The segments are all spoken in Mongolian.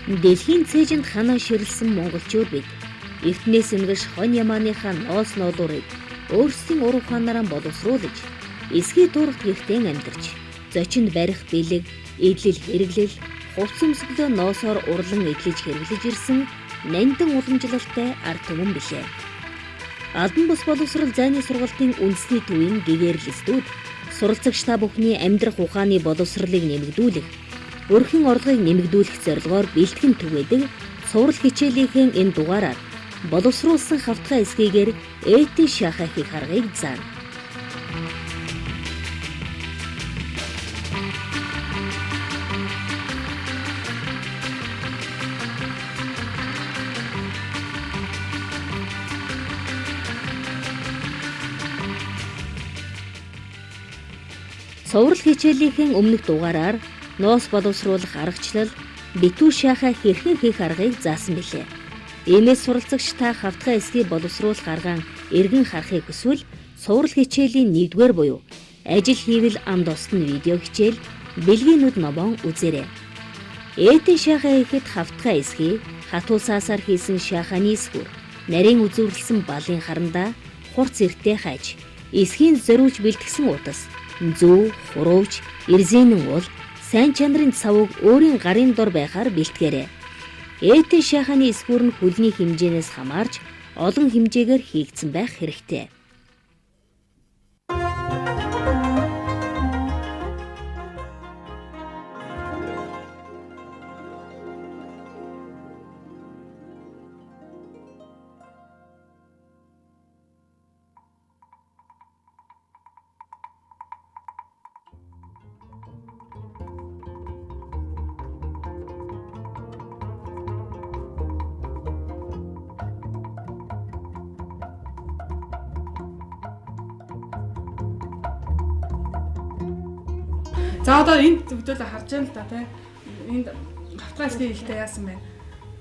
Дэлхийн цээжинд ханаа ширэлсэн монголчууд бид эртнээс ингэж хон ямааныхаа ноос ноодуурыг өөрсдийн ур ухаанаараа боловсруулж, эсхий дургт гэртэн амьдарч, зочинд барих бэлэг, эдлэл хэрэглэл, хувц өмсгөлөө ноосоор урлан эдлэж хэрэглэж ирсэн нандин уламжлалтай ард түмэн билээ. Албан бус боловсрол зайны сургалтын үндэсний төвийн гэгэрэлстүүд суралцагч та бүхний амьдрах ухааны боловсролыг нэмэгдүүлэх, өрхөн орлогыг нэмэгдүүлэх зорилгоор бэлтгэн түгээдэг сурал хичээлийнхэн энэ дугаараар боловсруулсан хавтгай эсгээгээр ээдийн шахахыг харгыг заана. Сурал хичээлийнхэн өмнөх дугаараар ноос боловсруулах аргачлал, битүү шахаа хэрхэн хийх аргыг заасан билээ. Иймээс суралцагч та хавтгай эсгээ боловсруулах аргаан эргэн харахыг хүсвэл сурал хичээлийн 1-р буюу ажил хийвэл амд осны видео хичээл бэлгийнүүд номон үзээрэй. Ээдийн шахаа хийхэд хавтгай эсгээ хатуусаасаар хийсэн шахааны эсгүүр, нарийн үзүүрлсэн балын харандаа хурц эртээ хайж, эсхийн зориулж бэлтгэсэн утас, зүү, хуруувч, эрзэнэн уул, сайн чанарын цавууг өөрийн гарын дор байхаар бэлтгээрэй. Ээдийн шахааны эсгүүр нь хөлний хэмжээнээс хамаарч олон хэмжээгээр хийгдсэн байх хэрэгтэй. За одоо энд зөвдөлөө харж байна л да тий. Энд хавтгай эсгээ хэлтэй яасан бэ?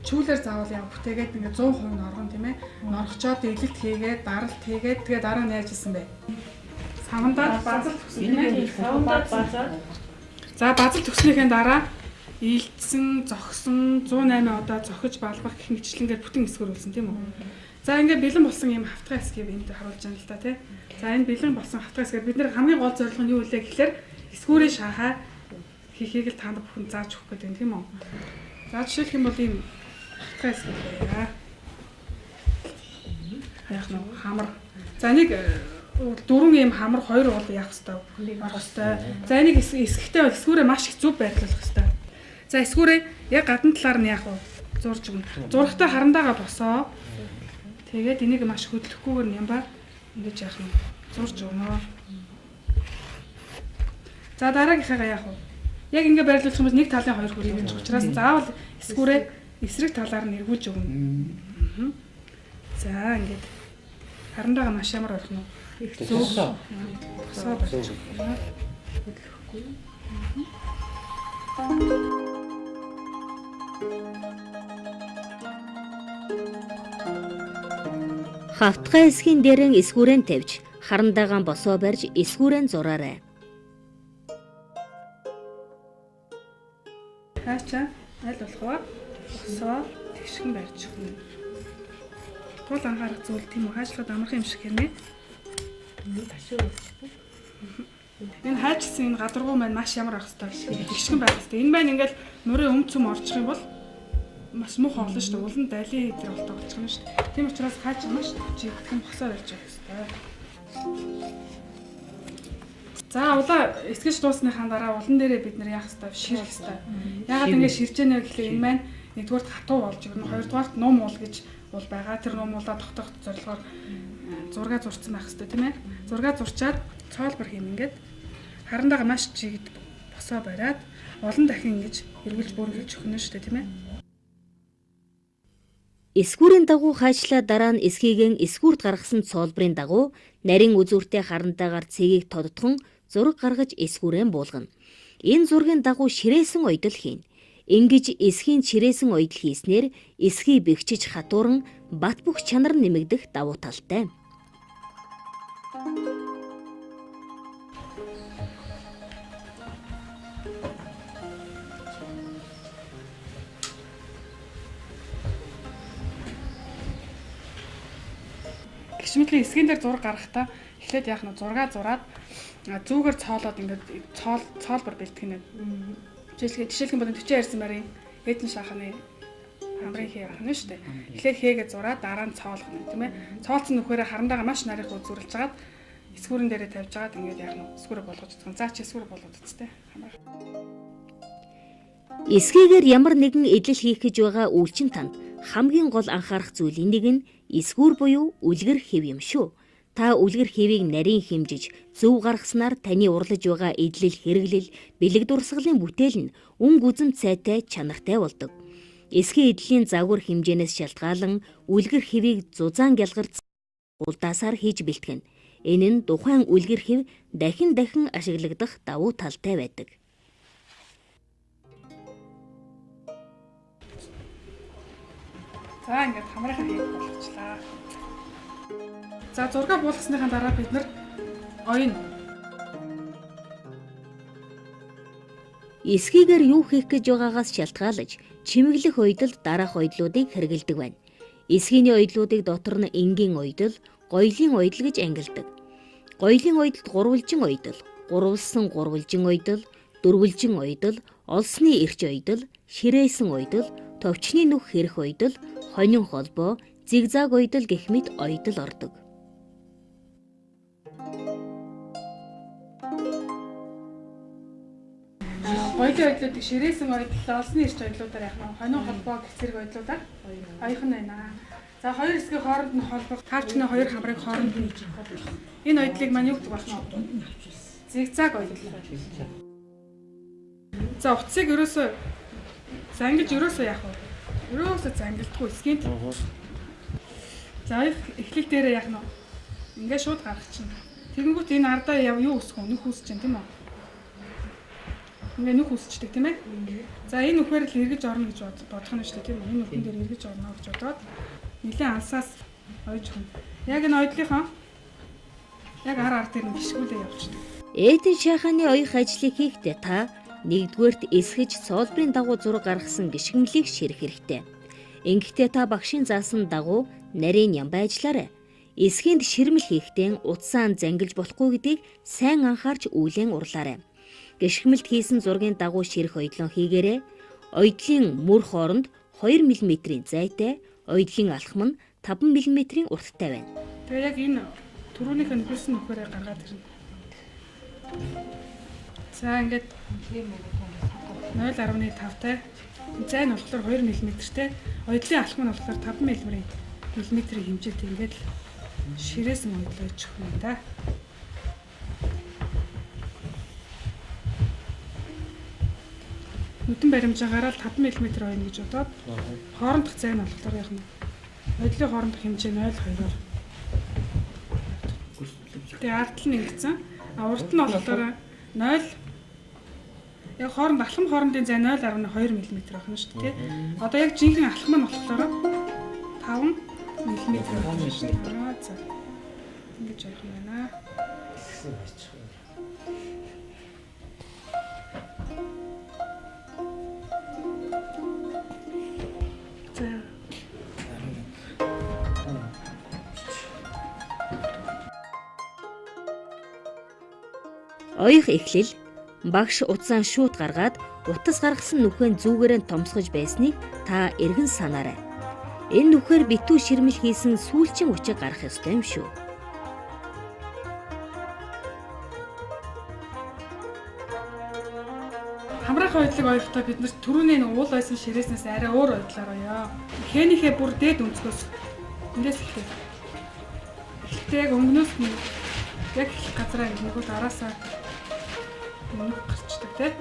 Чүүлэр заавал яа бүтээгээд ингээ 100% норгон тийм ээ. Норгочоод эглэлт хийгээд, даралт хийгээд тэгээ дараа нь яаж хийсэн бэ? Савандаад базал төгсөн. Савандаад базаад. За базал төгснөхийн дараа ийдсэн, зогсон 108 удаа зохиж балбах гэх мэтчлэнгээр бүтэн эсгэрүүлсэн тийм үү? За ингээ бэлэн болсон юм хавтгай эсгээ энд харуулж байна л да тий. За энэ бэлэн болсон хавтгай эсгээ бид нэр хамгийн гол зорилго нь юу вэ гэхээр эсгүүрийн шахаа хийхийг л танд бүхэн зааж өгөх гэдэг юм тийм үү? За жишээлх юм бол ийм хавтгай эсгээ байна. Яг нэг хамар. За нэг 4 ийм хамар 2 уул яах хэвээр орох хэвээр. За энийг эсгэхдээ эсгүүрээ маш их зөв байрлуулах хэвээр. За эсгүүрээ яг гадна талаар нь яах вэ? Зурж өгнө. Зургатаа харандаага босоо. Тэгээд энийг маш хөдлөхгүйгээр нямбаа ингэж яах нь зурж өгнө. За дараагийнхаа яах вэ? Яг ингэ байрлуулах юм бол нэг талын 2 хөрийг хийж учраас заавал эсгүүрээ эсрэг талаар нь эргүүлж өгнө. За ингээд харандаага маш ямар орох нь их зөв. Босоо болж өгнө. Хөдлөхгүй. Хавтгай эсхийн дээрэн эсгүүрэн тавьж, харандаагаан босоо барьж эсгүүрэн зураарай. Хаачаа аль болохоор босоо тэгшгэн барьж өгнө. Тул анхаарах зүйл тийм үү? Хаажлахад амархан юм шиг хэрнэ. Энэ хаажсан энэ гадаргуу маань маш ямар ах хэвээр тэгшгэн байх хэвээр. Энэ маань ингээл нурын өмцөм орчих юм бол маш муухай болно шүү дээ. Улан дайли дээр болтоо болчих юм шүү дээ. Тийм учраас хааж маш жигдхэн босоо барьж өгөх хэвээр. За улаа эсгэж дуусныхаа дараа улан дээрээ бид нэр яах хэвээр ширэх хэвээр. Ягаад ингэ ширж яана гэхлээр энэ маань нэгдүгээрт хатуу болж өгнө, хоёрдугаарт ном уул гэж уул байгаа. Тэр ном уулаа тогтоох зорилгоор зураг зурцсан байх хэвээр тийм ээ. Зураг зурчаад цоолбор хийм ингээд харандаага маш жигд босоо бариад олон дахин ингэж эргүүлж бүргэлж өгнө шүү дээ тийм ээ. Эсгүүрийн дагуу хаачлаа дараа нь эсхийгэн эсгүүрт гаргасан цоолбрын дагуу нарийн үзүүртэй харандаагаар цэгийг тодтгон зураг гаргаж эсгүүрэн буулгана. Энэ зургийн дагуу ширээсэн ойдол хийн. Ингэж эсхийн ширээсэн ойдол хийснээр эсхий бэхжиж хатууран бат бөх чанар нэмэгдэх давуу талтай. гişмэтлийн эсгэн дээр зураг гаргахтаа эхлээд яах нь зураг зураад зүүгээр цоолоод ингээд цоолбор бэлтгэх нь. Жишээлхэн бол 40 ярьсан барин эдэн шаханы хамрын хээ явах нь шүү дээ. Эхлээд хээгээ зураад дараа нь цоолох нь тийм ээ. Цоолцсон нүхээрээ харандаага маш нарийнх үзүүрлж хагаад эсгүүрэн дээрээ тавьж хагаад ингээд яах нь эсгүүрээ болгож утгах. За чи эсгүүрээ болгоод үсттэй. Эсгээгээр ямар нэгэн эдлэл хийх гэж байгаа үйлчин танд хамгийн гол анхаарах зүйлийн нэг нь эсгүүр буюу үлгэр хэв юм шүү. Та үлгэр хэвийг нарийн хэмжиж зөв гаргаснаар таны урлаж байгаа эдлэл хэрэглэл, бэлэг дурсгалын бүтээл нь үн гүзэм цайтай чанартай болдог. Эсгийн эдлийн загвар хэмжээнээс шалтгаалan үлгэр хэвийг зузаан гялгарц улдаасаар хийж бэлтгэн. Энэ нь тухайн үлгэр хэв дахин ашиглагдах давуу талтай байдаг. За ингээд хамрынхаа хийх болгочлаа. За зураг буулгасныхаа дараа бид нар оён. Эсгийгээр юу хийх гэж байгаагаас шалтгаалж чимэглэх ойдолд дараах ойдлуудыг хэрэгэлдэг байна. Эсгийний ойдлуудыг дотор нь энгийн ойдол, гоёлын ойдол гэж ангилдаг. Гоёлын ойдолд гурвалжин ойдол, гурвалсан гурвалжин ойдол, дөрвөлжин ойдол, олсны эрч ойдол, ширээсэн ойдол, товчны нүх хэрэх ойдол, хонин холбоо, зигзаг ойдол гэх мэт ойдол ордог. Гоёлын ойдлуудыг ширээсэн ойдол, олсны эрч ойдлуудаар яах нь хонин холбоо гэх зэрэг ойдлуудаар оёхон байна. За хоёр хэсгийн хооронд нь холбох, таарчны хоёр хамрыг хооронд нь хийж холбох. Энэ ойдлыг маань юу гэдэг байх нь? Зигзаг ойдол. За утсыг ерөөсөө зангилж яах вэ? Ерөөсөө зангилдаггүй эсгийнт. За эхлэл дээрээ яах нь? Ингээ шууд гаргачихна. Тэгэнгүүт энэ ардаа юу үсэх вэ? Нүх үсэж чинь тийм үү? Ингээ нүх үсчдэг тийм ээ? За энэ нүхээр л эргэж орно гэж бодох нь шүү дээ тийм үү? Энэ нүхэн дээр эргэж орно гэж бодоод нэлээд ансаас ойж хөн. Яг энэ ойдлынхаа яг ар дээр нь гიშгүүлээ явуулчихдаг. Эдэн шаханы оёх ажлыг хийхдээ та нэгдүгээрт эсгэж соолбрын дагуу зураг гаргасан гიშгэмлийг ширэх хэрэгтэй. Ингэхдээ та багшийн заасан дагуу нарийн ямбай ажиллаарай. Эсгэнд ширмэл хийхдээ утсаан зангилж болохгүй гэдгийг сайн анхаарч үүлэн урлаарай. Гიშгэмэлт хийсэн зургийн дагуу ширэх ойдлон хийгээрэй. Ойдлын мөр хооронд 2 мм-ийн зайтай, ойдлын алхам нь 5 мм-ийн урттай байна. Тэгээ яг энэ түрүүнийх нь хөрсөн нөхөрөө гаргаад ирнэ. За ингээд 0.5-тай зай нь болохоор 2 мм-тэй, ойдлын алхам нь болохоор 5 мм-ийн хэмжээтэй ингээд ширээсэн ойдол ойж өгөх юм да. Нүдэн баримжаагаараа 5 мм ойно гэж бодоод хоорондох зай нь болохоор яг нь ойдлын хоорондох хэмжээ 0.2-оор. Тэгээ ард нь ингэсэн. Урд нь болохоор 0 яг хооронд алхам хоорондын зай 0.2 мм байх нь шүү дээ. Одоо яг жинхэнэ алхам нь болохоор 5 мм байх нь шүү дээ. За. Ингэж явах юм байна. Оёх эхлэл багш утсаа шууд гаргаад утас гаргасан нүхэн зүгээрээ томсгож байсныг та эргэн санаарай. Энэ нүхээр битүү ширмэл хийсэн сүүлчийн учиг гарах ёстой юм шүү. Хамрахаа ойдлыг оёхдоо бид нар түрүүний уул ойсон ширээснээс арай өөр ойдлоор оёо. Хэнийхээ бүр дээд өнцгөөс эндээс эхлэв. Эхлээд яг өнгнөөс нь яг газраа нөгөө дараасаа нүх гарчдаг тий.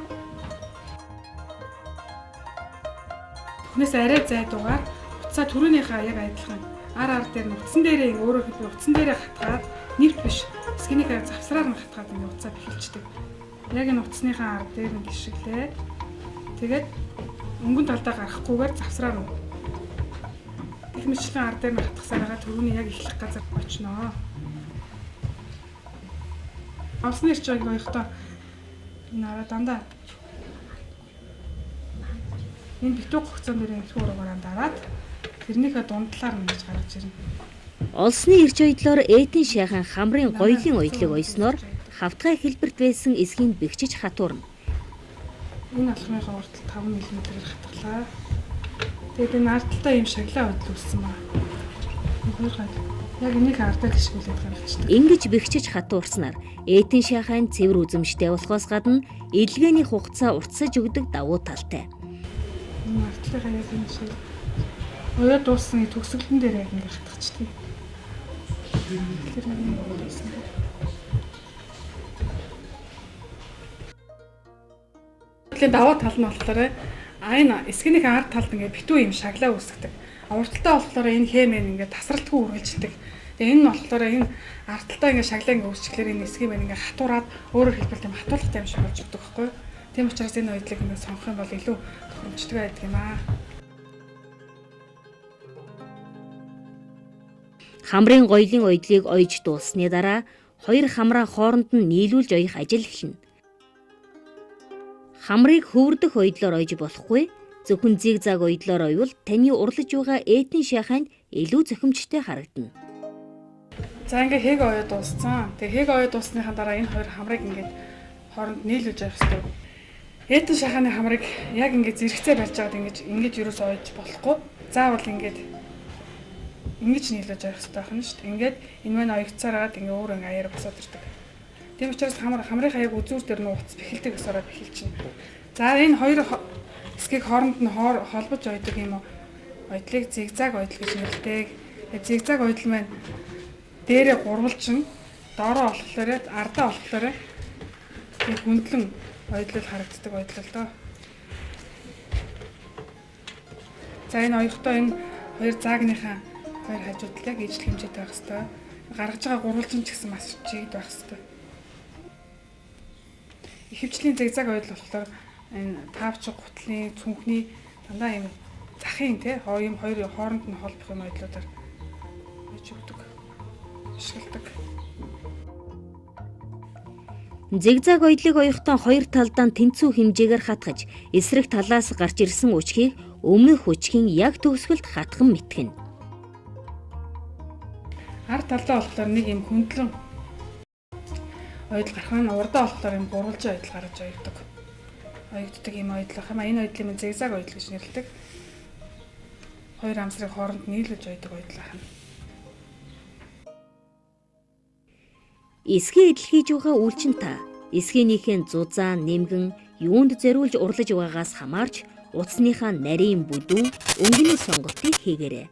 Түүнээс арай зайдуугаар утсаа түрүүнийхээ яг адилхан ар дээр нь утсан дээрээ өөрөө хэлбэр утсан дээрээ хатгаад нэвт биш скинийхээ завсраар нь хатгаад ингэ утсаа бэхэлчдэг. Яг энэ утасныхаа ар дээр нь гიშгэлээ. Тэгээд өнгөн талдаа гарахгүйгээр завсраар нь их мэтлэн ар дээр нь хатгасараа түрүүний яг эхлэх газар очноо. Авсны ирч оёхдоо нара дандаа энэ битүү гогцон дээр их уруугаар дараад тэрнийхээ дундлаар нь гэж гаргаж ирнэ. Олсны ирж ойдлоор Эдийн шайхан хамрын гоёлын ойдлыг ойсноор хавтгай хэлбэрт байсан эсгийг бэхжиж хатуурна. Энэ алхмынхаа урт 5 мм-ээр хатглаа. Тэгээд энэ ардталтаа ийм шаглаа бодол үүссэн ба. Яг энийг ардаа гიშгүүлээд гаргачихдаг. Ингэж бэхжиж хатуурснаар Эдийн шайхан цэвэр үзэмжтэй болохоос гадна эдлгээний хугацаа уртсаж өгдөг давуу талтай. Энэ ардталтаа яг энэ шиг уяа дууссан төгсгөлтөн дээр яг ингэ хатгачдаг. Тэгэхээр даваа тал нь болохоор энэ эсгийнхээ ард талд ингээ битүү юм шаглаа үүсгдэг. Урталтаа болохоор энэ хэмээр ингээ тасралтгүй үргэлжлэдэг. Тэгээ энэ нь болохоор энэ ард талтаа ингээ шаглаа ингээ үүсчихлээр энэ эсгийн мэн ингээ хатуураад өөрөөр хэлбэл тийм хатуулгатай юм шиг болж өгдөг байхгүй. Тийм учраас энэ ойдлыг ингээ сонгох юм бол илүү тохиромжтой байдаг юм аа. Хамрын гоёлын ойдлыг ойж дууссаны дараа хоёр хамраа хооронд нь нийлүүлж оёх ажил эхэлнэ. Хамрыг хөвөрдөх ойдлоор ойж болохгүй. Зөвхөн зигзаг ойдлоор ойвол таны урлаж байгаа Эдийн шайханд илүү зохимжтой харагдана. За ингээ хээг ойд дууссан. Тэгээ хээг ойд дуусныхаа дараа энэ хоёр хамрыг ингээд хооронд нийлүүлж явах хэрэгтэй. Эдийн шайханы хамрыг яг ингээд зэрэгцээ барьж байгаад ингэж юус ойж болохгүй. Заавал ингэж нийлүүлж явах хэрэгтэй байна шүү дээ. Ингээд энэ мань оёгцаараад ингээ өөр ингээ аяар босоод ирдэг. Тийм учраас хамрынхаа яг үзүүр дээр нь уц бэхэлдэг гэсараа бэхэлчихнэ. За энэ хоёр эсгийг хооронд нь холбож ойдог юм уу? Ойдлыг зигзаг ойдол гэж нэрлэдэг. Зигзаг ойдол маань дээрээ гурвалжин, доороо болохоор ардаа болохоор тийм хөндлөн ойдлол харагддаг ойдол л доо. За энэ оёгтой энэ хоёр заагныхаа хоёр хажууд яг ижил хэмжээтэй байх хэрэгтэй. Гаргаж байгаа гурвалжин ч гэсэн маш чигд байх хэрэгтэй. Ихэвчлэн зигзаг ойдол болохоор энэ тавч гутлын цүнхний дандаа юм захын тий юм хоёр хооронд нь холбох юм ойдлуудаар ойж өгдөг. Ашигладаг. Зигзаг ойдлыг оёхдоо хоёр талдаа тэнцүү хэмжээгээр хатгаж, эсрэг талаас гарч ирсэн үчгийг өмнөх үчгийн яг төгсгөлд хатган мэтгэнэ. Ард талдаа болохоор нэг юм хөндлөн ойдол гарах нь урдаа болохоор юм гурвалжин ойдол гарч ойгддаг юм ойдол ах юм. Энэ ойдлыг нь зигзаг ойдол гэж нэрлэдэг. Хоёр амсрын хооронд нийлүүлж ойдог ойдол ах юм. Эсгээ эдлхийж байгаа үйлчин та эсгийнхээ зузаан нэмгэн юунд зориулж урлаж байгаагаас хамаарч утасныхаа нарийн бүдүү өнгөний сонголтыг хийгээрэй.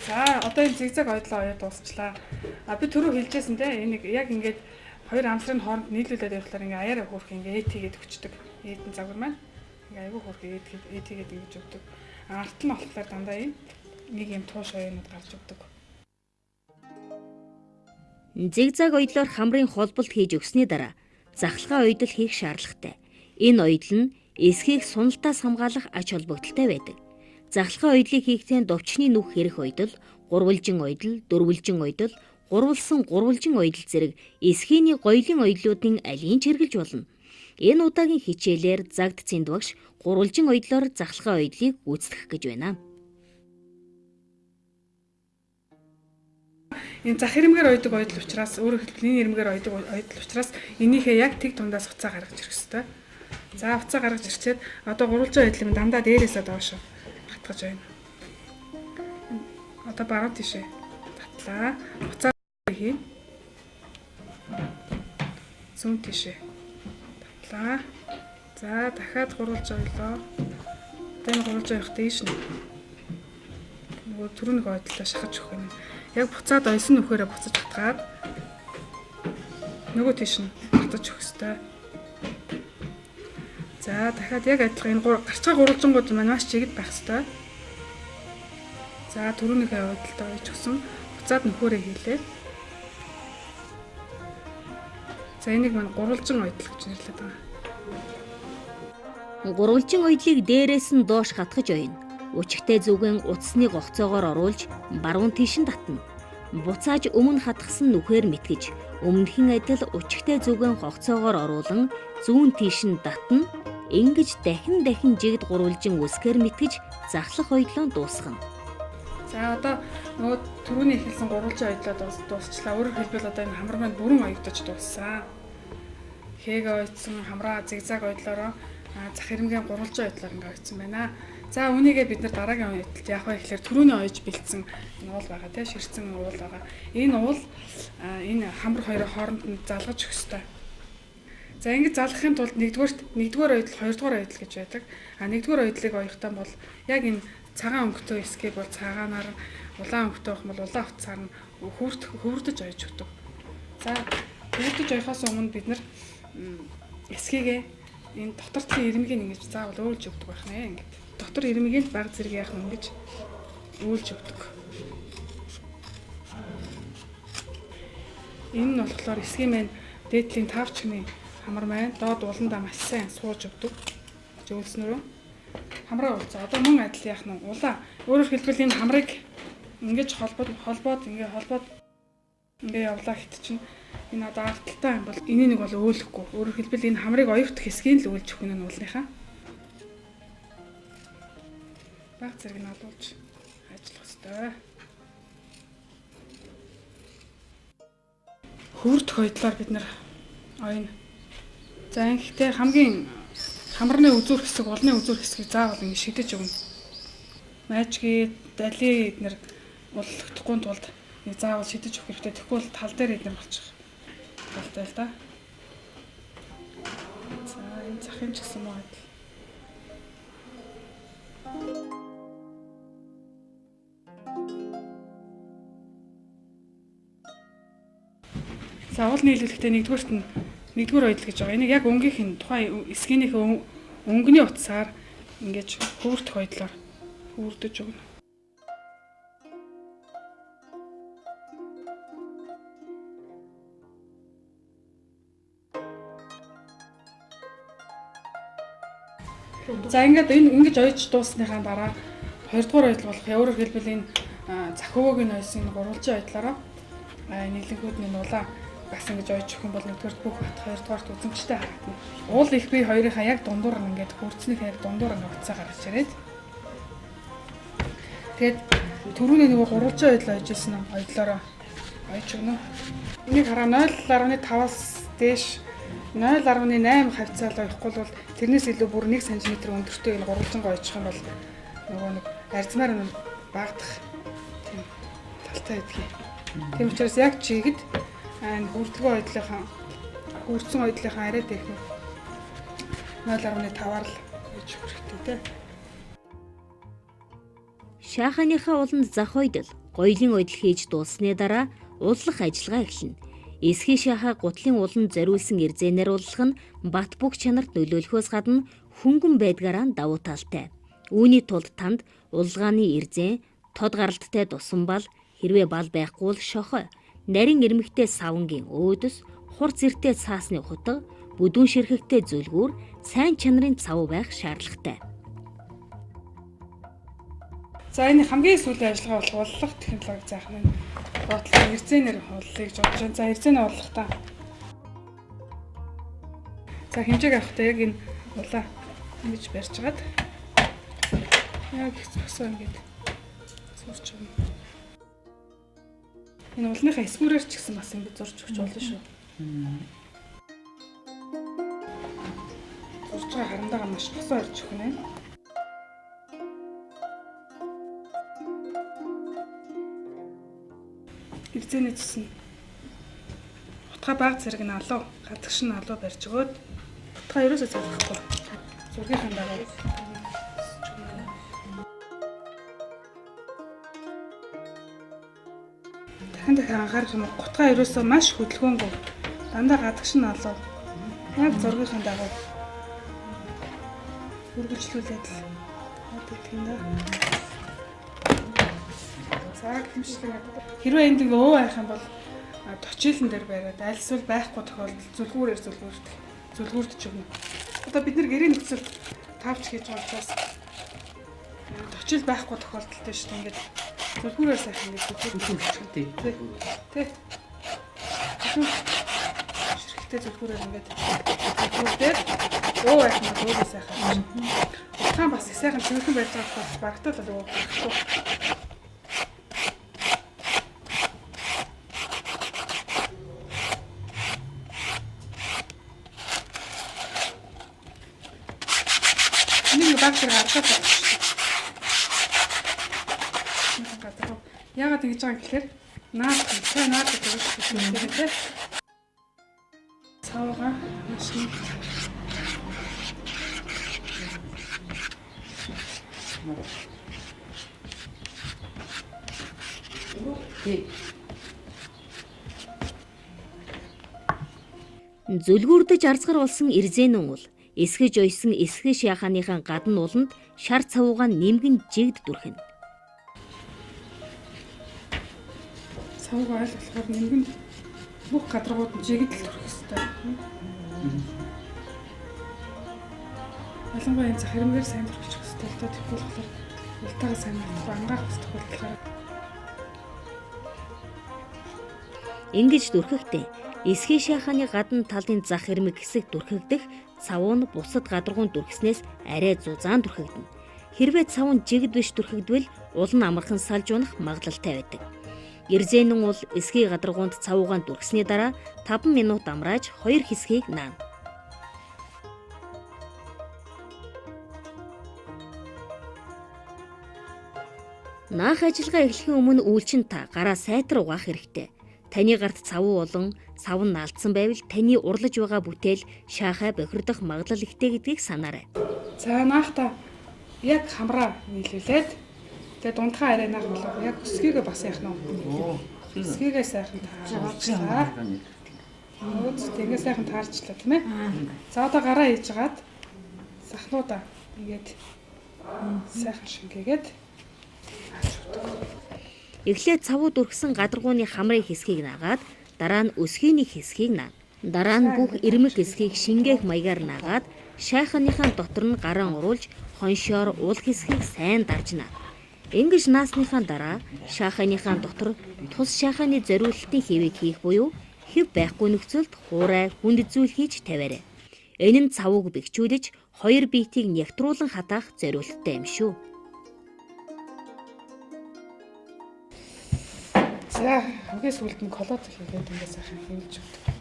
За одоо энэ зигзаг ойдлоо оёо дуусчлаа. Би түрүү хэлжсэн те энийг яг ингээд хоёр амсрын хооронд нийлүүлээд явахлаар ингээ аяараа хөөрх ингээ ээтэгээд өчтдөг. Ээдэн загвар маань ингээ аягүй хөөрх ээтэгээд ингэж өгдөг. Арт нь болохоор дандаа юм нэг юм тууш оёонууд гарч өгдөг. Зигзаг ойдлоор хамрын холболт хийж өгсөний дараа захалгаа ойдол хийх шаардлагатай. Энэ ойдол нь эсхийг суналтаас хамгаалах ач холбогдолтой байдаг. Захалгаа ойдлыг хийхдээ довчны нүх хэрэг ойдол, гурвалжин ойдол, дөрвөлжин ойдол, гурвалсан гурвалжин ойдол зэрэг эсхийний гоёлын ойдлуудын алийг чиргэлж болно. Энэ удаагийн хичээлээр загд цэнд багш гурвалжин ойдлоор захалгаа ойдлыг гүйцэтгэх гэж байна. Энэ зах ирмээр ойдог ойдол учраас өөрөөр хэлбэл энэ ирмээр ойдог ойдол учраас энийхээ яг тэг дундаас хуцаа гаргаж ирэх хэрэгтэй. За хуцаа гаргаж ирчээд одоо гурвалжин ойдлыг дандаа дээрээсээ доош хатгаж байна. Одоо баруун тишээ татлаа. Хуцаа хийн. Зүүн тишээ татлаа. За дахиад гурвалжин ойлоо. Одоо энэ гурвалжин ойх дээш нь. Нөгөө түрүүний ойдлоо шахаж өгөх юм. Яг буцаад ойсон нөхөөрөө буцаж хатгаад нөгөө тийш нь хатаж өгөх ёстой. За дахиад яг адилхан энэ гарцгаа гурвалжингууд маань маш чигд байх ёстой. За түрүүнийхээ ойдолтой ойж өгсөн буцаад нөхөөрөө хийлээ. За энийг маань гурвалжин ойдол гэж нэрлэдэг байна. Гурвалжин ойдлыг дээрээс нь доош хатгаж ойно. Өчигтэй зүгэн утасны гогцоогоор оруулж баруун тийш нь татна. Буцааж өмнө хатгсан нүхээр мэтгэж, өмнөхийн адил өчигтэй зүгэн гогцоогоор оруулан зүүн тийш нь татна. Ингэж дахин жигд гурвалжин үсгээр мэтгэж захлах ойдлоо дуусгана. За одоо нөгөө түрүүний ихэлсэн гурвалжин оёдлоо дуусчлаа. Өөрөөр хэлбэл одоо энэ хамар маань бүрэн оёдож дууссан. Хээг оёдсон хамраа зигзаг оёдлороо зах хэрэмгийн гурвалжин оёдлоор ингээ оёдсон байна. За үүнийгээ бид нар дараагийн оёдолд яах вэ гэхээр түрүүний оёж бэлдсэн уул байгаа тийм ширцэн уул байгаа. Энэ уул энэ хамар хоёрын хооронд нь залгаж өгөх ёстой. За ингэж залгахын тулд нэгдүгээр оёдол, хоёрдугаар оёдол гэж байдаг. Нэгдүгээр оёдлыг оёхтан бол яг энэ цагаан өнгөтэй эсгээ бол цагаанаар, улаан өнгөтэй байх бол улаан утсаар нь хөвөрдөж оёж өгдөг. За хөвөрдөж оёхоос өмнө бид нар эсгээгээ энэ дотортлын ирмэгийг ингэж заавал өөлж өгдөг байх нэ. Ингэж дотор ирмэгийг баг зэрэг яах нь ингэж өөлж өгдөг. Энэ нь болохоор эсгийн маань дээдлийн 5 чихний хамар маань доод ууландаа маш сайн сууж өгдөг. Жөөлснөрөө хамраа уулзаа. Одоо мөн адил яах нь улаан. Өөрөөр хэлбэл энэ хамрыг ингэж холбоод ингээ явлаа гэт чинь энэ одоо ардталтай юм бол энийг нэг бол өөлөхгүй. Өөрөөр хэлбэл энэ хамрыг оёгдох хэсгийг л өөлж өгөх нь уулныхаа. Баг зэрэг нь олуулж ажиллах ёстой. Хөвөрдөх оёдлоор бид нар оёно. За ингэхдээ хамгийн хамарны үзүүр хэсэг, улны үзүүр хэсгийг заавал ингэ шидэж өгнө. Майчгийн дали эднэр уллагдахгүй тулд нэг заавал шидэж өгөх хэрэгтэй. Тэгэхгүй бол тал дээр эднэр болчих. Болтой л да. За энэ захын ч гэсэн муу адил. За уул нийлүүлэхдээ нэгдүгээр оёдол гэж байгаа. Энийг яг өнгийнх нь тухайн эсгийнхээ өнгөний утсаар ингэж хөвөрдөх оёдлоор хөвөрдөж өгнө. За ингээд ингэж оёж дуусныхаа дараа 2 дугаар оёдол болох. Өөрөөр хэлбэл энэ захивөөгийн оёсын гурвалжин оёдлороо нийлэгүүдний нулаа бас ингэж оёж өгөх юм бол нэгдүгээр бүх бат, хоёрдугаарт үзэмжтэй харагдана. Уул их бие хоёрынхаа яг дундуур нь ингээд хөрцнийхээ яг дундуур нь уцаа гаргаж ирээд. Тэгээд түрүүний нөгөө гурвалжин оёдол оёж ирсэн оёдлороо оёж өгнө. Энийг хараа 0.5-аас дээш 0.8 хавцаал оёхгүй бол тэрнээс илүү бүр 1 см өндөртэй энэ гурвалжингаа оёжих юм бол нөгөө нэг арзмаар нь багадах тийм талтай байдгийг. Тийм учраас яг чигэд хөрдгөө хөрдсөн оёдлынхаа арай дэх 0.5-аар л гэж хэрэгтэй те. Шааханыхаа уланд зах оёдол, гоёлын оёдол хийж дууссаны дараа ууллах ажиллагаа эхэлнэ. Эсхий шахаа гутлын уланд зориулсан ирзэнээр ууллах нь бат бүх чанарт нөлөөлөхөөс гадна хөнгөн байдгаараа давуу талтай. Үүний тулд танд улгааны ирзэн, тод гаралттай тусан бал, хэрвээ бал байхгүй л шохой, нарийн ирмэгтэй савнгийн өөдөс, хур зэртэй цаасны хутга, бүдүүн ширхэгтэй зүлгүүр, сайн чанарын цав байх шаардлагатай. За энэ хамгийн сүүлийн ажиллагаа болох уллах технологи заах нь бодлого ирзэнээр ууллыг гэж бодож байна. За ирзэнээ ууллахтаа. За хэмжээг авахдаа яг энэ улаа ингэж барьж гаад яг хэсгсоо ингэж сурч байна. Энэ уулныхаа эсгүүрээр ч гэсэн бас ингэ зурж өгч болно шүү. Зурж байгаа харандаага маш босоо орж өгнө. Ирзэний цэс нь утга баг зэрэг нь алуу, гадагш нь алуу барьж өгөөд утга ерөөсөө залгахгүй. Зургийн дагуу дахин анхаарах юм утга ерөөсөө маш хөдөлгөөнгүй. Дандаа гадагш нь алуу. Яг зургийн дагуу үргэлжлүүлээд л хаддаг юм да. За гэмшлэг. Хэрвээ энд ингээ өө байх юм бол точилн дээр бариад альсвал байхгүй тохиолдолд зүлгүүрдэж өгнө. Одоо бид нэр гэрээ нөхцөлд тавч хийж байгаа учраас точил байхгүй тохиолдолд шүү дээ ингээд зүлгүүрээр сайхан нэг зүлгүүртэй. Тэ. Ширхэгтэй зүлгүүрээр ингээд зүлгүүрдээ өө байх юм бол өө сайхан. Утгаан бас сайхан чимхэн байж байгаа болохоор багтаал өө. баг зэрэг аргаж байна. Яагаад ингэж байгаа юм гэхээр наад гэж байна те. Цавга машин. Зүлгүүрдэж арзгар болсон эрзэнэн ул эсгэж ойсон эсгэж яхааныхаа гадна ууланд шар цавуугаа нэмгэн жигд дүрхэнэ. Цавга айл болохоор нэмгэн бүх гадаргууд нь жигд л дүрхэх ёстой. Ялангуяа энэ захирмээр сайн дүрхэж ёстой л доо тэгвэл болохоор ултаагаа сайн ангаах ёстой болохоор. Ингэж дүрхэхдээ эсгэж яхааны гадна талын зах хэрмэг хэсэг дүрхэгдэх цавуу нь бусад гадаргуунд дүрхснээс арай зузаан дүрхэгдэнэ. Хэрвээ цавуу нь жигд биш дүрхэгдвэл уул нь амархан салж унах магадлалтай байдаг. Эрзэнэн ул эсгийн гадаргуунд цавуугаан дүрхсний дараа 5 минут амрааж 2 хэсгийг наана. Наах ажиллагаа эхлэхийн өмнө үйлчин та гараа сайтар угаах хэрэгтэй. Таны гарт цавуу болон сав нь алдсан байвал таны урлаж байгаа бүтээл шаахаа бохирдох магадлал ихтэй гэдгийг санаарай. За наахта яг хамраа нийлүүлээд тэгээ дундхаа арай наах болоо яг өсгийгээ бас яах нь. Өсгийгээ сайхан таарчлаа. Тэгээ сайхан таарчлаа тийм ээ. За одоо гараа хийж гаад сахнуудаа ингээд сайхан шингээгээд эхлээд цавуу дүрхсэн гадаргууны хамрын хэсгийг наагаад дараа нь өсгийний хэсгийг наана. Дараа нь бүх ирмэг хэсгийг шингээх маягаар наагаад шайханыхаа дотор нь гараа оруулж хоншоор уул хэсгийг сайн дарж наана. Ингэж наасныхаа дараа шайханыхаа дотор тус шайханы зориулалтын хэвийг хийх буюу хэв байхгүй нөхцөлд хуурай хүнд зүйл хийж тавиарай. Энэ нь цавууг бэхжүүлж хоёр биетийг нягтруулан хатаах зориулттай юм шүү. За хамгийн сүүлд нь колод хийгээд ингээд сайхан хэмж өгдөг.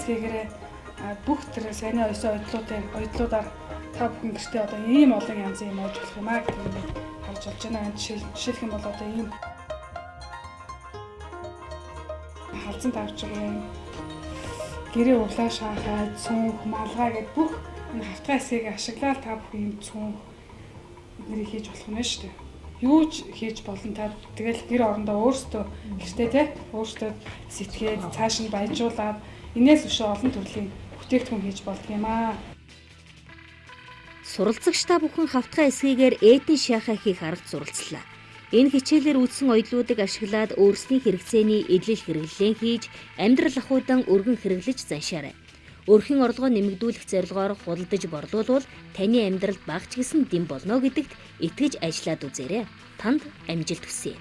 Хэсгээрээ бүх тэр сайн ойсон ойдлуудаар та бүхэн гэртээ одоо ийм олон янзын юм ууж болох юм аа гэдэг нь харж болж байна. Жишээлх юм бол одоо ийм халзан тавчгийн гэрээ углаа шаахай цүнх малгай гэдэг бүх энэ хавтгай хэсгийг ашиглаад та бүхэн ийм цүнх эднийг хийж болох юм шүү дээ. Юу ч хийж болно та тэгэл гэр орондоо өөрсдөө гэртээ те өөрсдөө сэтгээд цааш нь баяжуулаад инээс өшөө олон төрлийн бүтээгдэхүүн хийж болдог юм аа. Суралцагч та бүхэн хавтгай эсгийгээр эдэн шахаа хийх арга суралцлаа. Энэ хичээлээр үзсэн оюутлуудыг ашиглаад өөрсдийн хэрэгцээний эдлэл хэрэглэн хийж амьдрал ахуйдан өргөн хэрэглэж заншаарай. Өрхийн орлогоо нэмэгдүүлэх зорилгоор худалдаж борлуулвал таны амьдралд багч гисэн дэм болно гэдэгт итгэж ажиллаад үзээрэй. Танд амжилт хүсье.